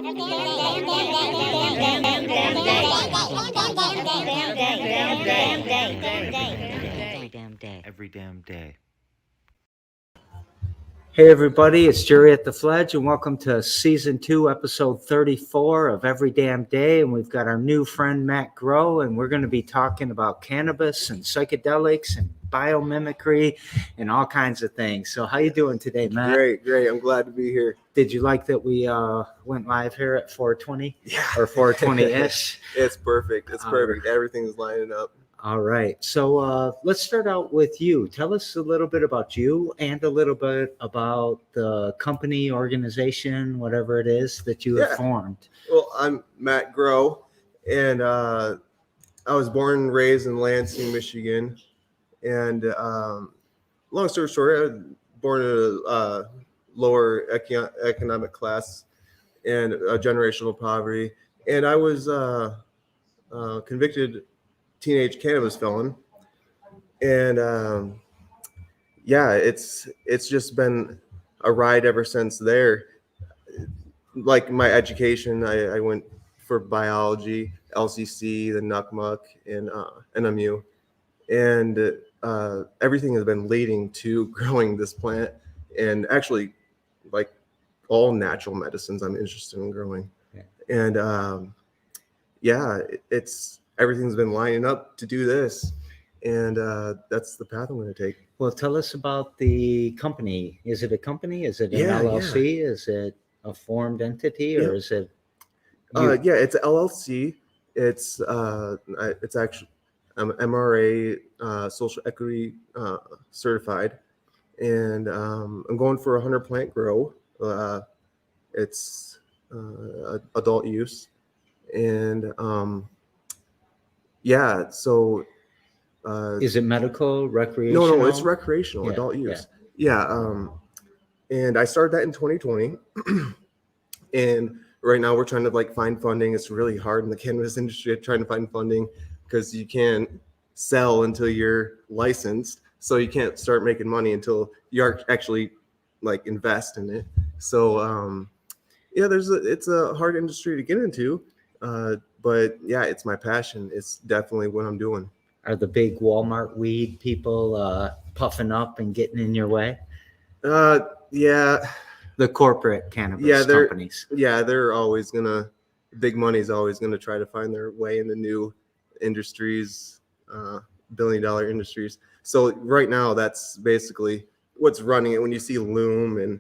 Every damn day. Hey everybody, it's Jerry at the Fledge, and welcome to Season 2, Episode 34 of Every Damn Day. And we've got our new friend Matt Groh, and we're going to be talking about cannabis and psychedelics and biomimicry and all kinds of things. So how you doing today, Matt? Great. I'm glad to be here. Did you like that we went live here at 4:20? Yeah. Or 4:20-ish? It's perfect. It's perfect. Everything's lining up. All right. So let's start out with you. Tell us a little bit about you and a little bit about the company, organization, whatever it is that you have formed. Well, I'm Matt Groh, and I was born and raised in Lansing, Michigan. And long story short, I was born in a lower economic class and generational poverty. And I was convicted teenage cannabis felon, and it's just been a ride ever since there. Like my education, I went for biology, LCC, the NUCMUC, and NMU, and everything has been leading to growing this plant, and actually like all natural medicines I'm interested in growing. And it's everything's been lining up to do this, and that's the path I'm going to take. Well, tell us about the company. Is it a company? Is it an LLC? Yeah. Is it a formed entity, or is it? It's LLC. It's actually I'm MRA social equity certified, and I'm going for 100 plant grow. It's adult use, and so is it medical, recreational? No, it's recreational, adult use. And I started that in 2020. And right now we're trying to find funding. It's really hard in the cannabis industry trying to find funding because you can't sell until you're licensed. So you can't start making money until you actually invest in it. So it's a hard industry to get into. But yeah, it's my passion. It's definitely what I'm doing. Are the big Walmart weed people puffing up and getting in your way? The corporate cannabis companies. They're always big money's always gonna try to find their way into new industries, billion-dollar industries. So right now, that's basically what's running it. When you see Loom and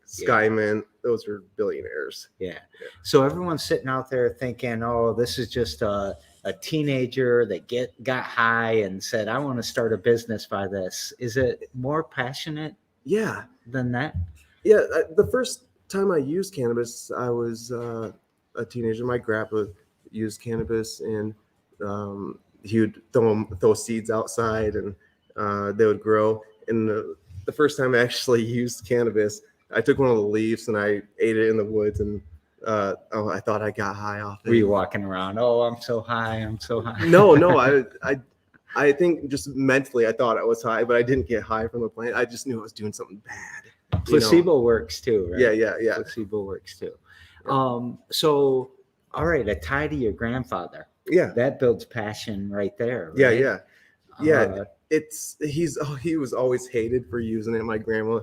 Skyman, those are billionaires. Yeah. So everyone's sitting out there thinking, oh, this is just a teenager that got high and said, I want to start a business by this. Is it more passionate than that? Yeah. The first time I used cannabis, I was a teenager. My grandpa used cannabis, and he would throw seeds outside, and they would grow. And the first time I actually used cannabis, I took one of the leaves and I ate it in the woods, and I thought I got high off it. Were you walking around? Oh, I'm so high. No. I think just mentally I thought I was high, but I didn't get high from the plant. I just knew I was doing something bad. Placebo works too, right? Yeah. Placebo works too. Yeah. So, all right, a tie to your grandfather. Yeah. That builds passion right there. Right? Yeah. He was always hated for using it. My grandma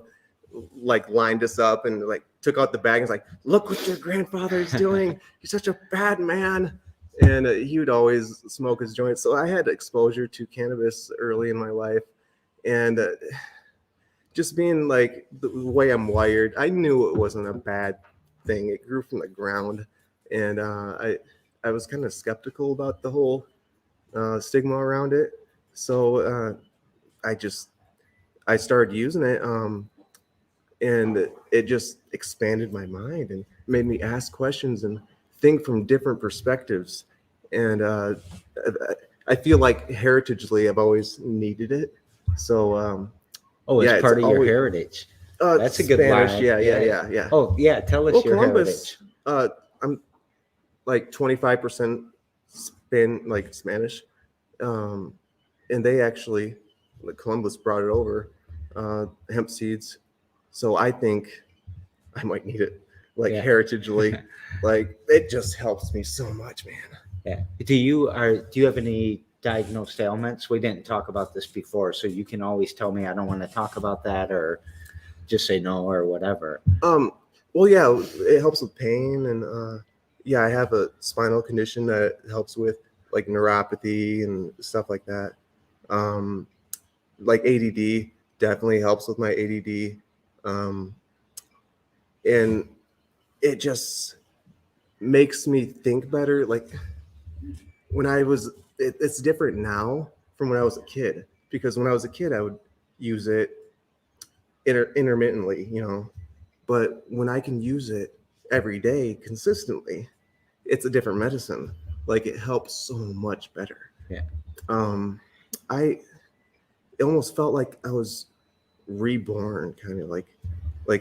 lined us up and took out the bag and was like, look what your grandfather's doing. He's such a bad man. And he would always smoke his joints. So I had exposure to cannabis early in my life. And just being the way I'm wired, I knew it wasn't a bad thing. It grew from the ground. And I was kind of skeptical about the whole stigma around it. So I started using it. And it just expanded my mind and made me ask questions and think from different perspectives. And I feel like heritagely, I've always needed it. So, it's part of your heritage. That's a good Spanish, line. Yeah. Oh, yeah. Tell us your Columbus, heritage. I'm 25% Spanish. And they actually, Columbus brought it over, hemp seeds. So I think I might need it. like Yeah. heritagely. Like it just helps me so much, man. Yeah. Do you have any diagnosed ailments? We didn't talk about this before, so you can always tell me I don't want to talk about that, or just say no or whatever. Well, yeah, it helps with pain, and yeah, I have a spinal condition that helps with like neuropathy and stuff like that. Like ADD definitely helps with my ADD, and it just makes me think better. Like when I was, it's different now from when I was a kid, because when I was a kid, I would use it intermittently, you know, but when I can use it every day consistently, it's a different medicine. Like it helps so much better. Yeah. I It almost felt like I was reborn, kind of like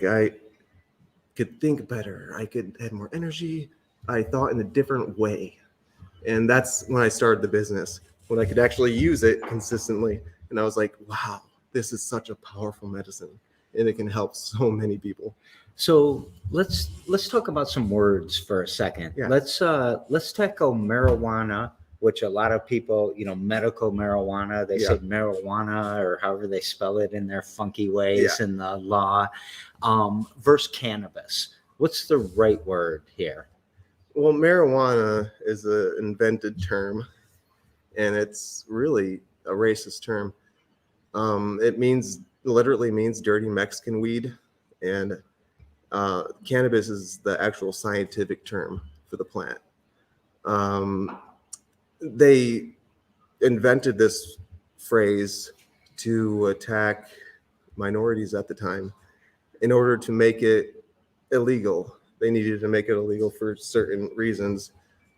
I could think better. I could have more energy. I thought in a different way. And that's when I started the business, when I could actually use it consistently. And I was like, wow, this is such a powerful medicine, and it can help so many people. So let's talk about some words for a second. Yeah. Let's tackle marijuana, which a lot of people, medical marijuana, they say marijuana or however they spell it in their funky ways in the law, versus cannabis. What's the right word here? Well, marijuana is an invented term, and it's really a racist term. It literally means dirty Mexican weed, and cannabis is the actual scientific term for the plant. They invented this phrase to attack minorities at the time. In order to make it illegal, they needed to make it illegal for certain reasons.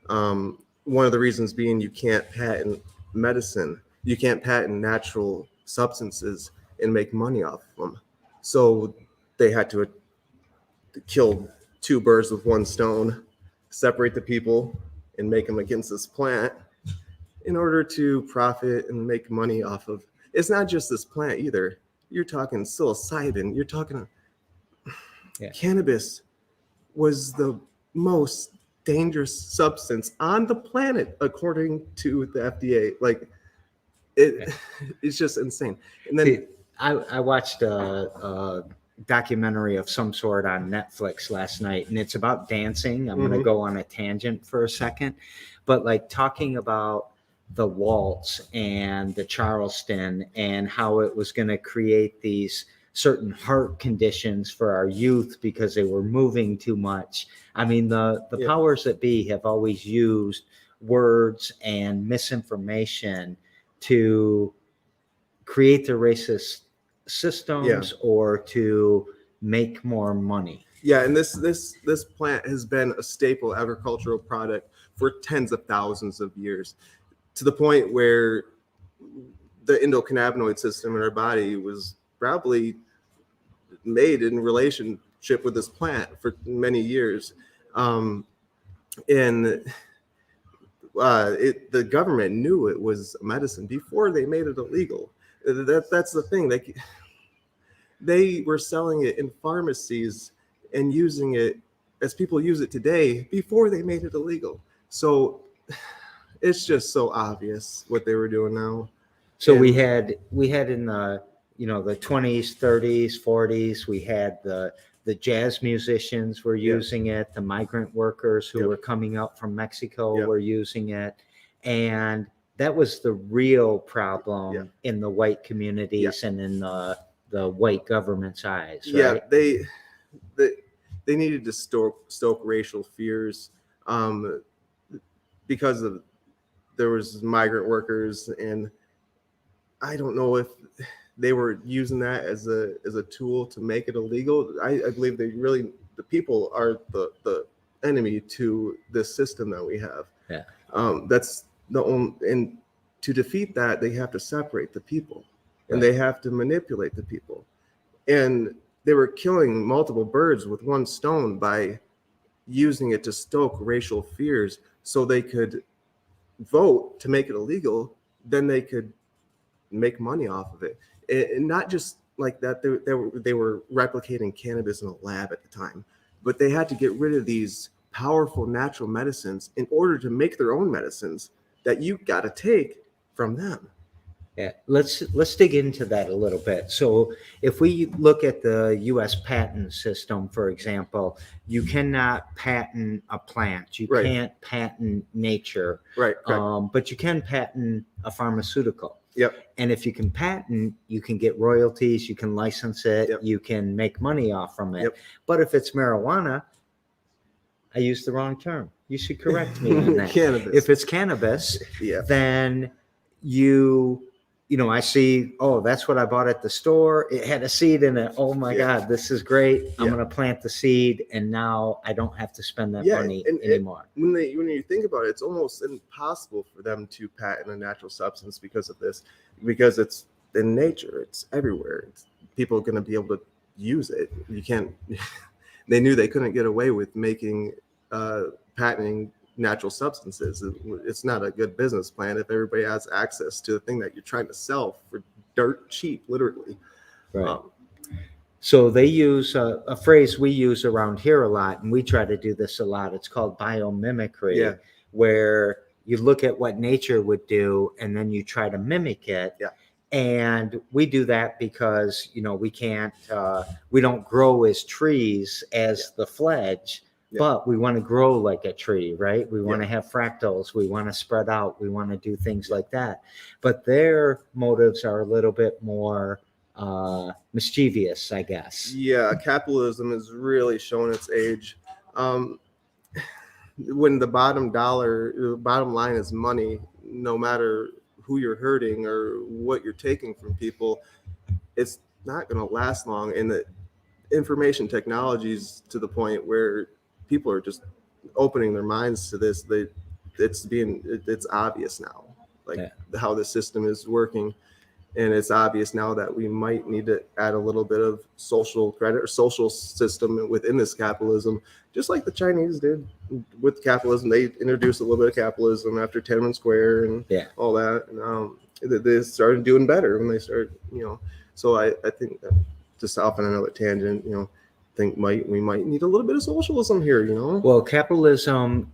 One of the reasons being you can't patent medicine, you can't patent natural substances and make money off of them. So they had to kill two birds with one stone, separate the people and make them against this plant in order to profit and make money off of. It's not just this plant either. You're talking psilocybin, you're talking cannabis was the most dangerous substance on the planet according to the FDA. Like it's just insane. And then See, I watched a documentary of some sort on Netflix last night, and it's about dancing. I'm going to go on a tangent for a second, but like talking about the waltz and the Charleston and how it was going to create these certain heart conditions for our youth because they were moving too much. I mean, the powers that be have always used words and misinformation to create the racist systems or to make more money. Yeah, and this plant has been a staple agricultural product for tens of thousands of years, to the point where the endocannabinoid system in our body was probably made in relationship with this plant for many years. And the government knew it was medicine before they made it illegal. That's the thing. They were selling it in pharmacies and using it as people use it today before they made it illegal. So it's just so obvious what they were doing now. So we had in the the 20s, 30s, 40s, we had the jazz musicians were using it, the migrant workers who were coming up from Mexico were using it, and that was the real problem in the white communities and in the white government's eyes, right? Yeah, they needed to stoke racial fears because of there was migrant workers, and I don't know if they were using that as a tool to make it illegal. I believe the people are the enemy to this system that we have. Yeah. That's the only, and to defeat that, they have to separate the people, and they have to manipulate the people. And they were killing multiple birds with one stone by using it to stoke racial fears so they could vote to make it illegal. Then they could make money off of it. And not just like that, they were replicating cannabis in a lab at the time. but they had to get rid of these powerful natural medicines in order to make their own medicines that you got to take from them. Yeah, let's dig into that a little bit. So if we look at the U.S. patent system, for example, you cannot patent a plant. You Right. can't patent nature, Right. Correct. but you can patent a pharmaceutical. Yep. And if you can patent, you can get royalties, you can license it, Yep. you can make money off from it. Yep. But if it's marijuana, I used the wrong term. You should correct me on that. Cannabis. If it's cannabis, Yeah. then you know, I see, oh, that's what I bought at the store. It had a seed in it. Oh my Yeah. God, this is great. I'm Yeah. going to plant the seed, and now I don't have to spend that Yeah, money and anymore. when you think about it, it's almost impossible for them to patent a natural substance because of this, because it's in nature, it's everywhere. People are going to be able to use it. You can't. They knew they couldn't get away with patenting natural substances. It's not a good business plan if everybody has access to the thing that you're trying to sell for dirt cheap, literally. Right. So they use a phrase we use around here a lot, and we try to do this a lot. It's called biomimicry, Yeah. where you look at what nature would do, and then you try to mimic it. Yeah. And we do that because, you know, we don't grow as trees as the fledge, but we want to grow like a tree, right? We want to have fractals. We want to spread out. We want to do things like that. But their motives are a little bit more mischievous, I guess. Yeah, capitalism has really shown its age. When the bottom line is money, no matter who you're hurting or what you're taking from people, it's not going to last long. And the information technologies to the point where people are just opening their minds to this. It's obvious now, how the system is working. And it's obvious now that we might need to add a little bit of social credit or social system within this capitalism, just like the Chinese did with capitalism. They introduced a little bit of capitalism after Tiananmen Square and all that. And they started doing better when they started, So I think that, just off on another tangent, think we might need a little bit of socialism here, Well, capitalism,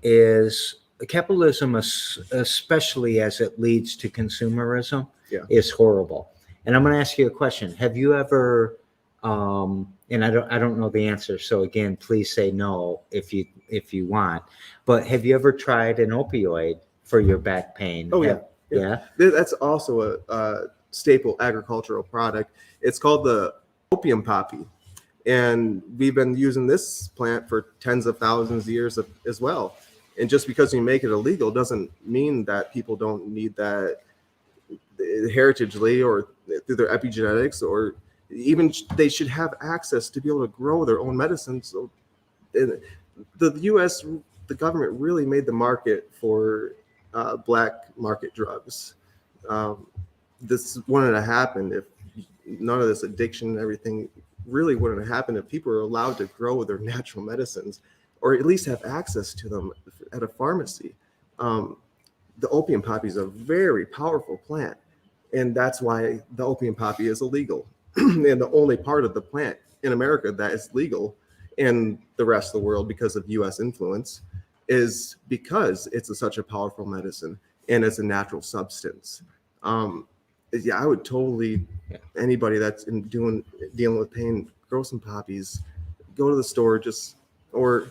especially as it leads to consumerism, is horrible. And I'm going to ask you a question. Have you ever, and I don't know the answer, so again, please say no if you want, but have you ever tried an opioid for your back pain? Oh, yeah. That's also a staple agricultural product. It's called the opium poppy. And we've been using this plant for tens of thousands of years as well. And just because you make it illegal doesn't mean that people don't need that heritagely or through their epigenetics, or even they should have access to be able to grow their own medicine. So the U.S., the government really made the market for black market drugs. This wouldn't have happened if none of this addiction and everything really wouldn't have happened if people were allowed to grow their natural medicines, or at least have access to them at a pharmacy. The opium poppy is a very powerful plant, and that's why the opium poppy is illegal. And the only part of the plant in America that is legal in the rest of the world because of U.S. influence is because it's such a powerful medicine and it's a natural substance. I would totally, anybody that's dealing with pain, grow some poppies, go to the store, or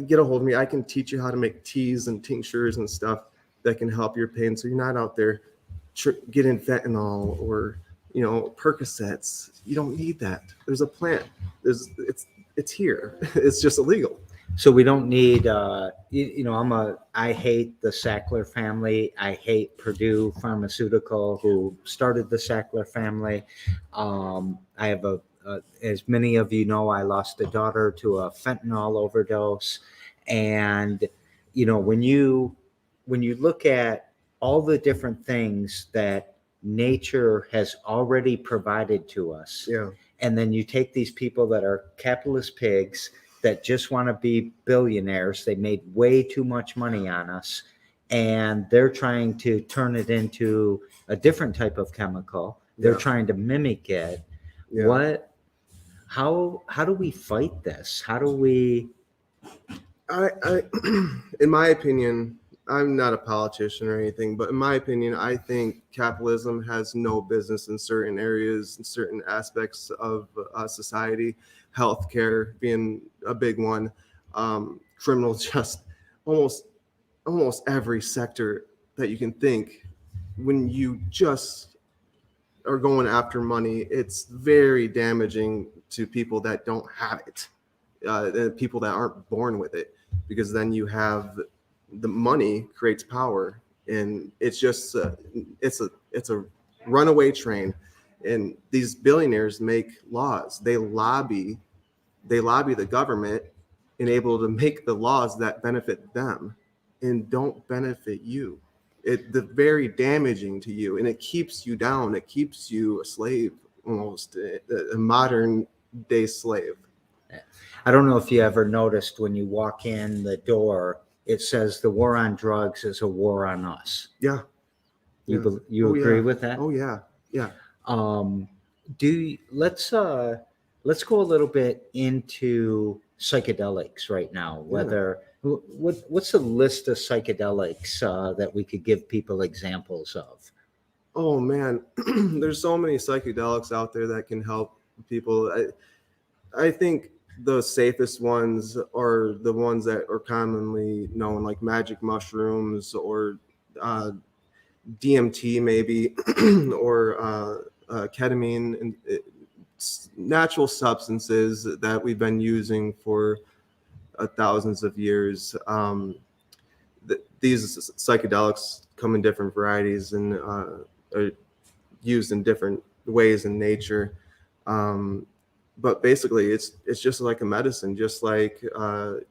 get a hold of me. I can teach you how to make teas and tinctures and stuff that can help your pain. So you're not out there getting fentanyl or, Percocets. You don't need that. There's a plant. It's here. It's just illegal. So we don't need, I hate the Sackler family. I hate Purdue Pharmaceutical, who started the Sackler family. I have as many of you know, I lost a daughter to a fentanyl overdose. And, when you look at all the different things that nature has already provided to us, and then you take these people that are capitalist pigs that just want to be billionaires. They made way too much money on us, and they're trying to turn it into a different type of chemical. They're trying to mimic it. how do we fight this? How do we? I in my opinion, I'm not a politician or anything, but in my opinion, I think capitalism has no business in certain areas, in certain aspects of society, healthcare being a big one, criminal just almost every sector that you can think. When you just are going after money, it's very damaging to people that don't have it, and people that aren't born with it, because then you have the money creates power, and it's just it's a runaway train. And these billionaires make laws. They lobby the government and able to make the laws that benefit them and don't benefit you. The very damaging to you, and it keeps you down. It keeps you a slave, almost a modern day slave. I don't know if you ever noticed when you walk in the door, it says the war on drugs is a war on us. Yeah. You Oh, agree yeah. with that? Oh yeah. Yeah. Let's go a little bit into psychedelics right now. What's the list of psychedelics that we could give people examples of? Oh man, there's so many psychedelics out there that can help people. I think the safest ones are the ones that are commonly known, like magic mushrooms or DMT, maybe, or ketamine, and natural substances that we've been using for thousands of years. These psychedelics come in different varieties and are used in different ways in nature. But basically, it's just like a medicine, just like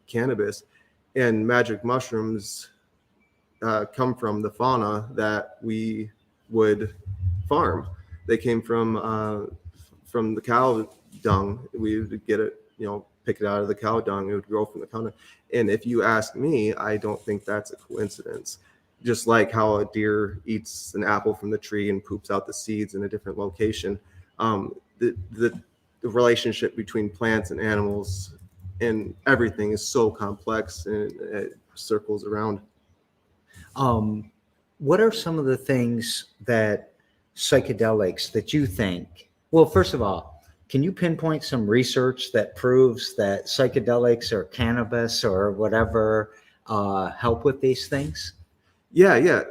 cannabis. And magic mushrooms come from the fauna that we would farm. They came from the cow dung. We would get it, pick it out of the cow dung. It would grow from the cow dung. And if you ask me, I don't think that's a coincidence. Just like how a deer eats an apple from the tree and poops out the seeds in a different location, the relationship between plants and animals and everything is so complex, and it circles around. What are some of the things that psychedelics that you think? Well, first of all, can you pinpoint some research that proves that psychedelics or cannabis or whatever help with these things? Yeah.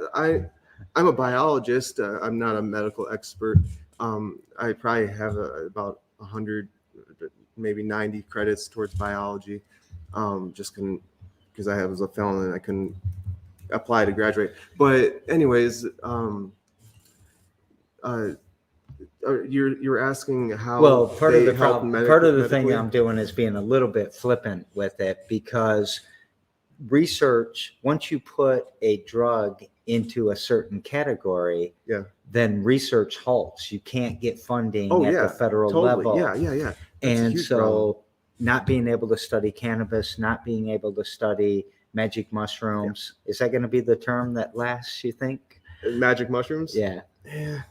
I'm a biologist. I'm not a medical expert. I probably have about 100, maybe 90 credits towards biology. Just couldn't, because I was a felon and I couldn't apply to graduate. But anyways, you're asking how Well, part of they the help problem, part of the thing medically? I'm doing is being a little bit flippant with it, because research, once you put a drug into a certain category, Yeah. then research halts. You can't get funding Oh at yeah, the federal totally. level. Yeah. That's a And huge so problem. not being able to study cannabis, not being able to study magic mushrooms, is that going to be the term that lasts, you think? Magic mushrooms? Yeah. Yeah.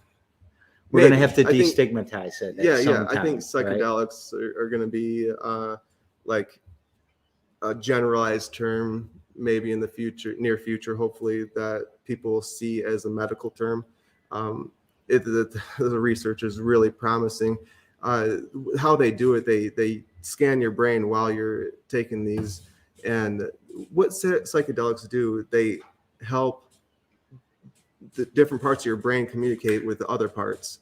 We're going to Maybe. have to I think, destigmatize it yeah, at some I think time, right? psychedelics are going to be like a generalized term, maybe in the future, near future, hopefully, that people will see as a medical term. The research is really promising. How they do it, they scan your brain while you're taking these, and what psychedelics do, they help the different parts of your brain communicate with the other parts.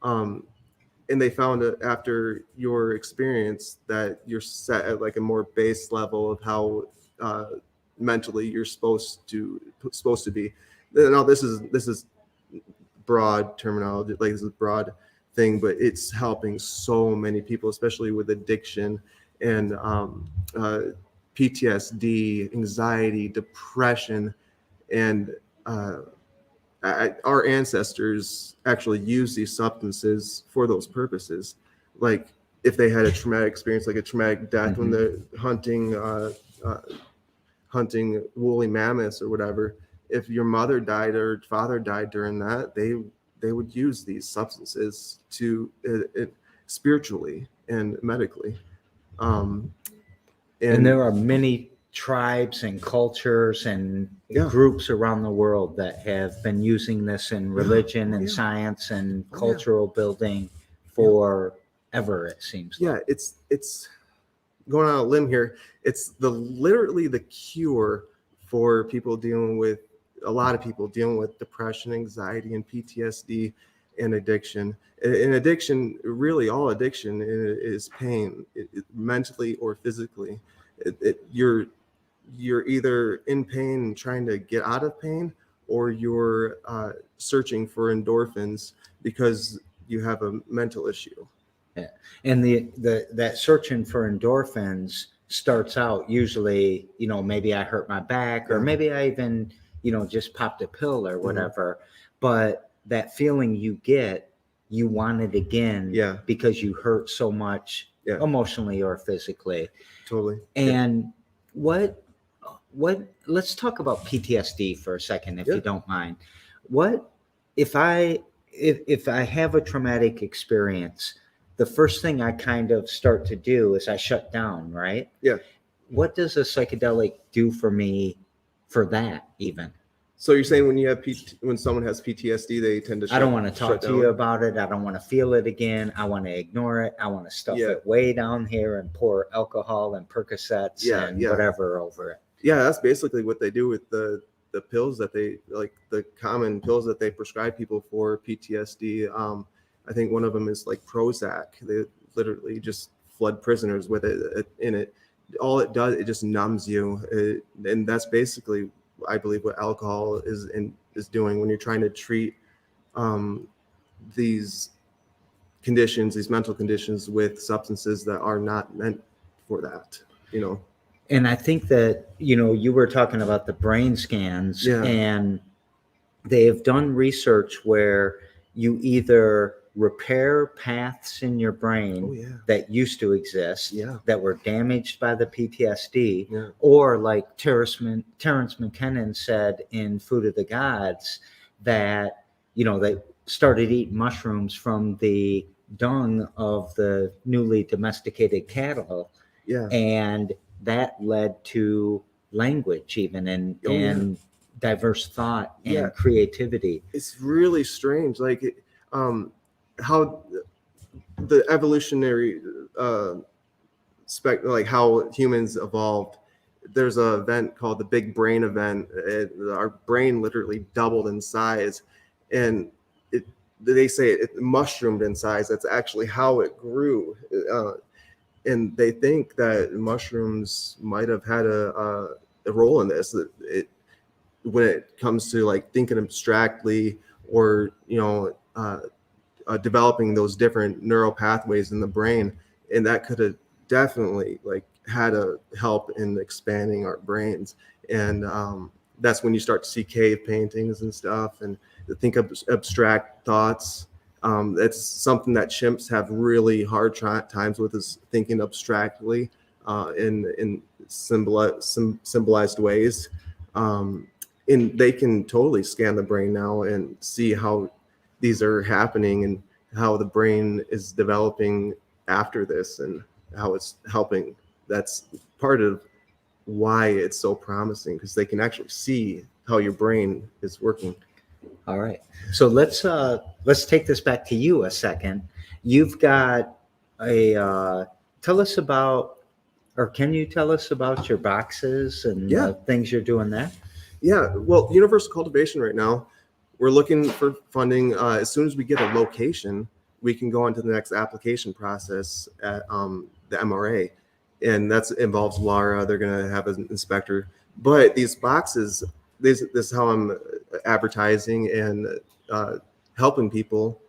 Um, and they found that after your experience that you're set at like a more base level of how mentally you're supposed to be. Now this is broad terminology, like this is broad thing, but it's helping so many people, especially with addiction and PTSD, anxiety, depression, and our ancestors actually used these substances for those purposes. Like if they had a traumatic experience, like a traumatic death when they're hunting woolly mammoths or whatever, if your mother died or father died during that, they would use these substances to spiritually. and medically. Um, And there are many tribes and cultures and Yeah. groups around the world that have been using this in religion and yeah. science and Oh, yeah. cultural building forever, it seems like. It's going on a limb here. It's literally the cure for people dealing with a lot of people dealing with depression, anxiety, and PTSD and addiction. And addiction, really, all addiction is pain, mentally or physically. You're either in pain and trying to get out of pain, or you're searching for endorphins because you have a mental issue. Yeah. And that searching for endorphins starts out usually, maybe I hurt my back, or Yeah. maybe I even, just popped a pill or Mhm. whatever. But that feeling you get, you want it again Yeah. because you hurt so much Yeah. emotionally or physically. Totally. And what let's talk about PTSD for a second, if Yeah. you don't mind. What if I have a traumatic experience, the first thing I kind of start to do is I shut down, right? Yeah. What does a psychedelic do for me for that even? So you're saying when someone has PTSD, they tend to I don't want to talk shut to you down? about it. I don't want to feel it again. I want to ignore it. I want to stuff Yeah. it way down here and pour alcohol and Percocets and Yeah. whatever over it. Yeah, that's basically what they do with the pills that they like, the common pills that they prescribe people for PTSD. I think one of them is like Prozac. They literally just flood prisoners with it in it. All it does, it just numbs you, and that's basically, I believe, what alcohol is doing when you're trying to treat these conditions, these mental conditions, with substances that are not meant for that. And I think that, you were talking about the brain scans, Yeah. and they have done research where you either repair paths in your brain Oh, yeah. that used to exist, Yeah. that were damaged by the PTSD, Yeah. or like Terrence McKinnon said in Food of the Gods, that, they started eating mushrooms from the dung of the newly domesticated cattle. Yeah. And that led to language even, Oh, yeah. and diverse thought and Yeah. creativity. It's really strange, like how the evolutionary like how humans evolved. There's an event called the Big Brain event. Our brain literally doubled in size, and they say it mushroomed in size. That's actually how it grew. And they think that mushrooms might have had a role in this. When it comes to like thinking abstractly, or developing those different neural pathways in the brain, and that could have definitely like had a help in expanding our brains. And that's when you start to see cave paintings and stuff, and to think of abstract thoughts. That's something that chimps have really hard times with, is thinking abstractly in symbolized ways. And they can totally scan the brain now and see how these are happening, and how the brain is developing after this, and how it's helping. That's part of why it's so promising, because they can actually see how your brain is working. All right. So let's take this back to you a second. You've got tell us about, or can you tell us about your boxes and Yeah. things you're doing there? Yeah, well, Universal Cultivation right now, we're looking for funding. As soon as we get a location, we can go on to the next application process at the MRA, and that involves Laura. They're going to have an inspector. But these boxes, this is how I'm advertising and helping people.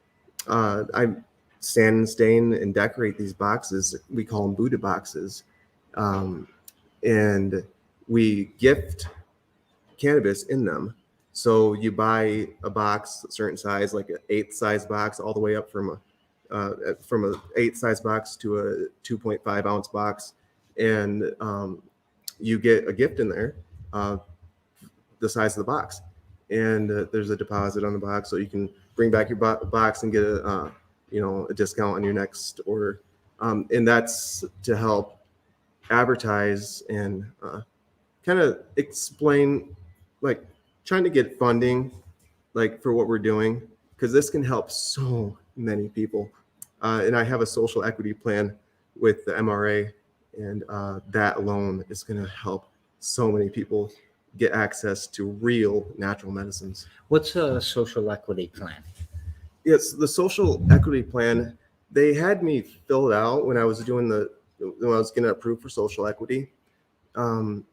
I sand and stain and decorate these boxes. We call them Buddha boxes, and we gift cannabis in them. So you buy a box, a certain size, like an 8th size box, all the way up from a 8th size box to a 2.5 ounce box, and you get a gift in there, the size of the box, and there's a deposit on the box, so you can bring back your box and get a discount on your next order. And that's to help advertise and kind of explain, like trying to get funding, like for what we're doing, because this can help so many people. And I have a social equity plan with the MRA, and that alone is going to help so many people get access to real natural medicines. What's a social equity plan? Yes, the social equity plan, they had me fill it out when I was getting approved for social equity. Um,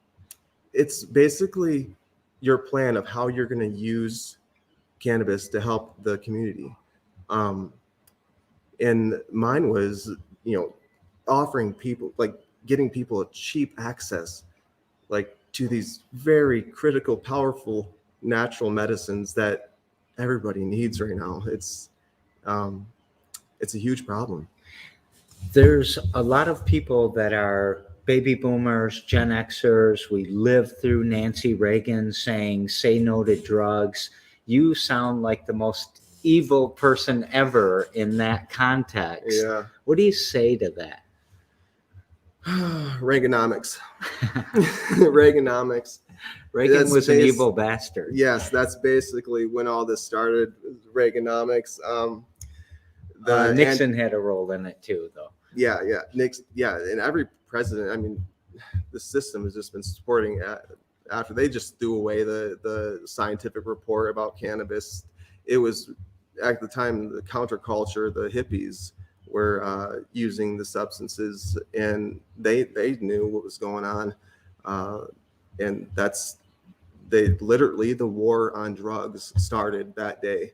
it's basically your plan of how you're going to use cannabis to help the community. Um, and mine was, offering people, like getting people a cheap access, like to these very critical, powerful natural medicines that everybody needs right now. Um, it's a huge problem. There's a lot of people that are baby boomers, Gen Xers. We lived through Nancy Reagan saying, say no to drugs. You sound like the most evil person ever in that context. Yeah. What do you say to that? Reaganomics. Reaganomics. Reagan That's was an evil bastard. Yes, that's basically when all this started. Reaganomics. Nixon had a role in it too, though. Yeah. And every president, I mean, the system has just been supporting after they just threw away the scientific report about cannabis. It was at the time the counterculture, the hippies were using the substances, and they knew what was going on, and the war on drugs started that day.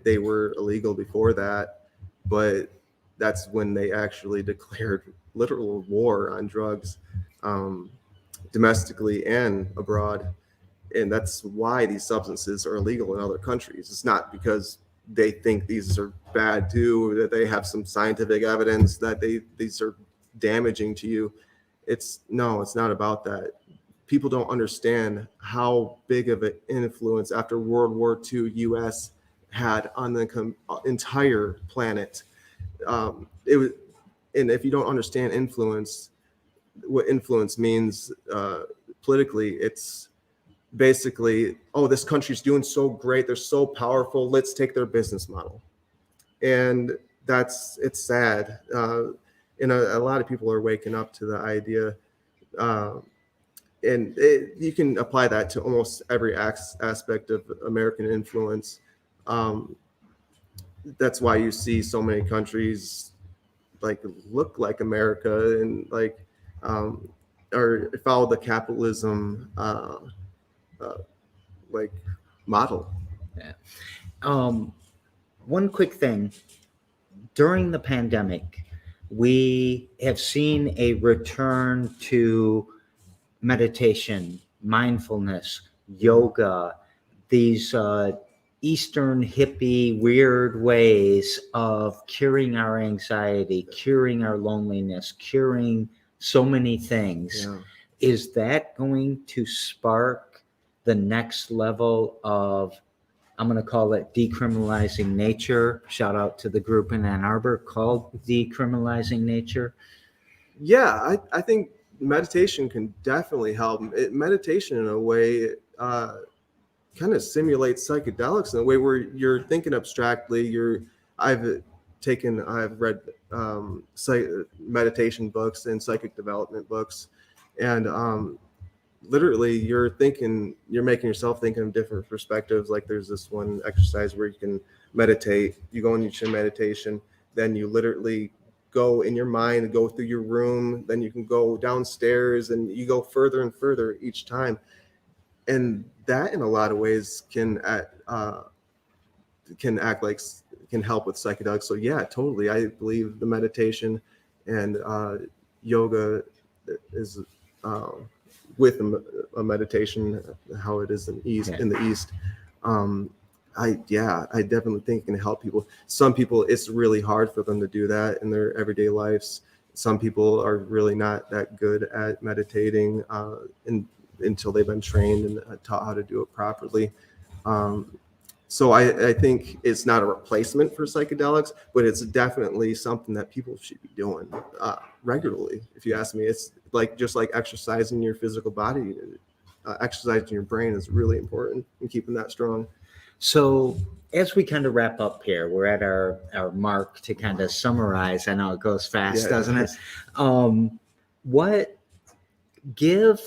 They were illegal before that, but that's when they actually declared literal war on drugs, domestically and abroad. And that's why these substances are illegal in other countries. It's not because they think these are bad too, or that they have some scientific evidence that these are damaging to you. It's not about that. People don't understand how big of an influence after World War II U.S. had on the entire planet. It was, and if you don't understand influence, what influence means politically, it's basically, oh, this country's doing so great, they're so powerful, let's take their business model. And it's sad. And a lot of people are waking up to the idea, and you can apply that to almost every aspect of American influence. That's why you see so many countries like look like America and like or follow the capitalism like model. Yeah. One quick thing. During the pandemic, we have seen a return to meditation, mindfulness, yoga, these Eastern hippie weird ways of curing our anxiety, curing our loneliness, curing so many things. Yeah. Is that going to spark the next level of, I'm going to call it decriminalizing nature? Shout out to the group in Ann Arbor called Decriminalizing Nature. Yeah, I think meditation can definitely help. Meditation in a way kind of simulates psychedelics in a way where you're thinking abstractly. I've read meditation books and psychic development books, and literally you're making yourself think in different perspectives. Like there's this one exercise where you can meditate, you go into meditation, then you literally go in your mind and go through your room, then you can go downstairs and you go further and further each time. And that in a lot of ways can help with psychedelics. So yeah, totally. I believe the meditation and yoga is with a meditation, how it is in the East. I definitely think it can help people. Some people, it's really hard for them to do that in their everyday lives. Some people are really not that good at meditating until they've been trained and taught how to do it properly. So I think it's not a replacement for psychedelics, but it's definitely something that people should be doing regularly. If you ask me, it's like just like exercising your physical body, exercising your brain is really important and keeping that strong. So as we kind of wrap up here, we're at our mark to kind of summarize. I know it goes fast, Yeah, doesn't it? does. What give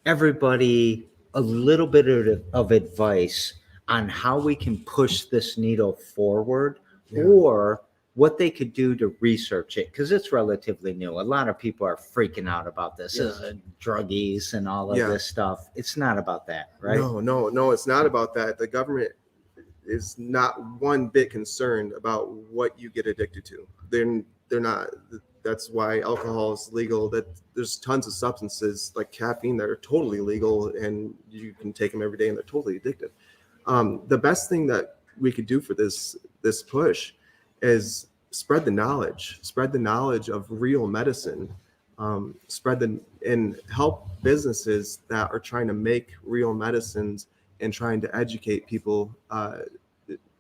everybody a little bit of advice on how we can push this needle forward, Yeah. or what they could do to research it, because it's relatively new. A lot of people are freaking out about this, Yeah. druggies and all of Yeah. this stuff. It's not about that, right? No, it's not about that. The government is not one bit concerned about what you get addicted to. They're not. That's why alcohol is legal. That there's tons of substances like caffeine that are totally legal, and you can take them every day, and they're totally addictive. The best thing that we could do for this push is spread the knowledge of real medicine, and help businesses that are trying to make real medicines and trying to educate people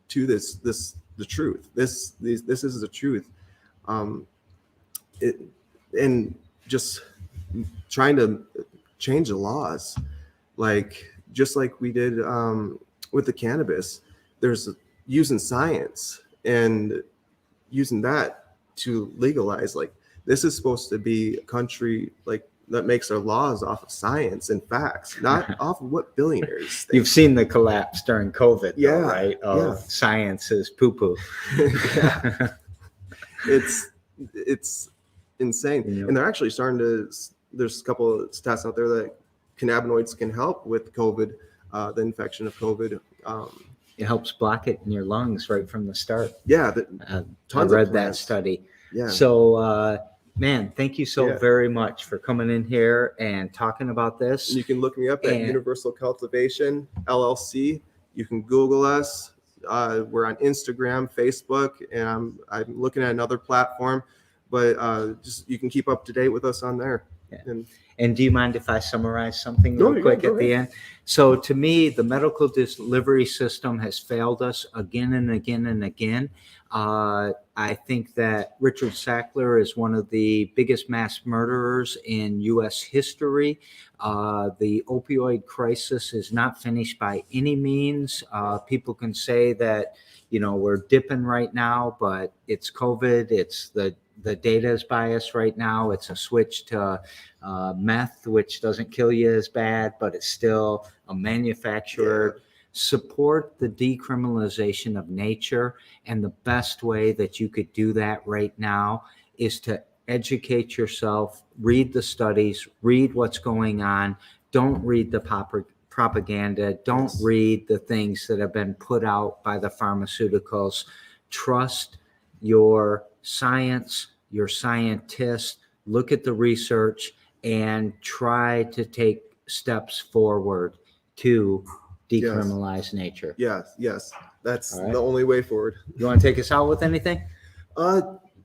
to the truth. This is the truth. And just trying to change the laws, like just like we did with the cannabis. There's using science and using that to legalize. Like, this is supposed to be a country like that makes their laws off of science and facts, not off of what billionaires think. You've seen the collapse during COVID, Yeah, though, right? Of science is poo-poo. Yeah. It's insane. Yeah. And they're actually starting to, there's a couple of stats out there that cannabinoids can help with COVID, the infection of COVID. It helps block it in your lungs right from the start. Yeah, I tons read of that plants. study. Yeah. So, man, thank you so Yeah. very much for coming in here and talking about this. You can look me up at And- Universal Cultivation LLC. You can Google us. We're on Instagram, Facebook, and I'm looking at another platform, but just you can keep up to date with us on there. Yeah. And And do you mind if I summarize something No, real you're quick good. Go at the end? So to me, the medical delivery system has failed us again and again and again. I think that Richard Sackler is one of the biggest mass murderers in U.S. history. The opioid crisis is not finished by any means. People can say that, we're dipping right now, but it's COVID. It's the data is biased right now. It's a switch to meth, which doesn't kill you as bad, but it's still a manufacturer. Support the decriminalization of nature. And the best way that you could do that right now is to educate yourself, read the studies, read what's going on. Don't read the propaganda. Don't Yes. read the things that have been put out by the pharmaceuticals. Trust your science, your scientists. Look at the research and try to take steps forward to decriminalize nature. Yes, that's All right. the only way forward. You want to take us out with anything?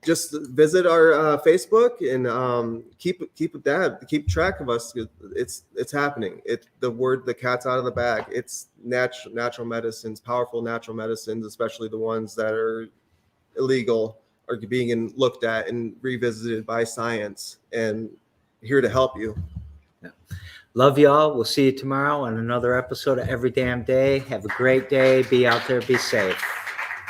Just visit our Facebook and keep track of us. It's happening. The cat's out of the bag. It's natural medicines, powerful natural medicines, especially the ones that are illegal, are being looked at and revisited by science, and here to help you. Love y'all. We'll see you tomorrow on another episode of Every Damn Day. Have a great day. Be out there. Be safe.